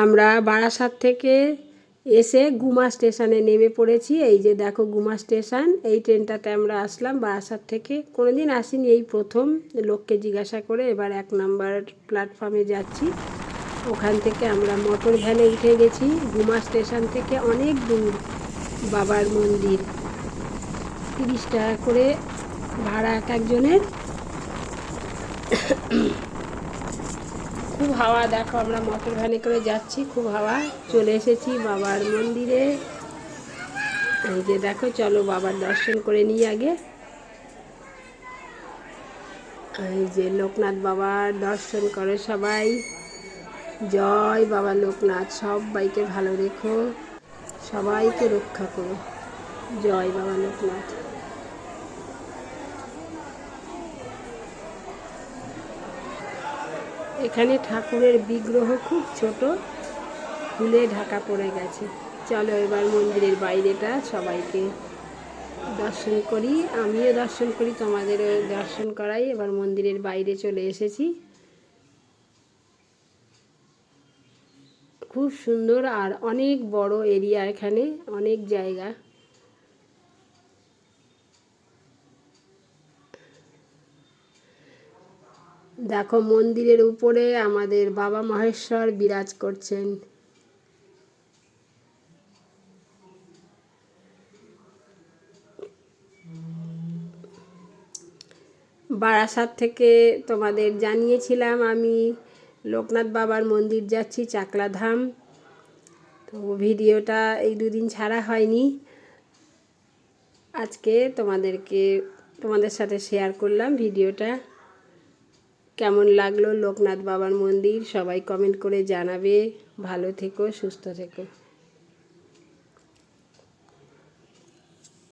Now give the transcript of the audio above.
আমরা বারাসাত থেকে এসে গুমা স্টেশনে নেমে পড়েছি। এই যে দেখো গুমা স্টেশন, এই ট্রেনটাতে আমরা আসলাম বারাসাত থেকে। কোনো দিন আসিনি, এই প্রথম লোককে জিজ্ঞাসা করে এবার 1 নম্বর প্ল্যাটফর্মে যাচ্ছি। ওখান থেকে আমরা মোটর ভ্যানে উঠে গেছি। গুমা স্টেশন থেকে অনেক দূর বাবার মন্দির, 30 টাকা করে ভাড়া এক একজনের। খুব হাওয়া, দেখো আমরা মোটর ভ্যানে করে যাচ্ছি, খুব হাওয়া। চলে এসেছি বাবার মন্দিরে। এই যে দেখো, চলো বাবার দর্শন করে নিই আগে। এই যে লোকনাথ বাবার দর্শন করে সবাই। জয় বাবা লোকনাথ, সবাইকে ভালো রেখো, সবাইকে রক্ষা করো। জয় বাবা লোকনাথ। এখানে ঠাকুরের বিগ্রহ খুব ছোট, ফুলে ঢাকা পড়ে গেছে। চলো এবার মন্দিরের বাইরেটা সবাইকে দর্শন করি, আমিও দর্শন করি, তোমাদেরও দর্শন করাই। এবার মন্দিরের বাইরে চলে এসেছি। খুব সুন্দর আর অনেক বড় এরিয়া, এখানে অনেক জায়গা। দেখো মন্দিরের উপরে আমাদের বাবা মহেশ্বর বিরাজ করছেন। বারাসাত থেকে তোমাদের জানিয়েছিলাম আমি লোকনাথ বাবার মন্দির যাচ্ছি, চাকলাধাম। তো ভিডিওটা এই 2 দিন ছাড়া হয়নি, আজকে তোমাদের সাথে শেয়ার করলাম ভিডিওটা। কেমন লাগলো লোকনাথ বাবার মন্দির সবাই কমেন্ট করে জানাবে। ভালো থেকো, সুস্থ থেকো।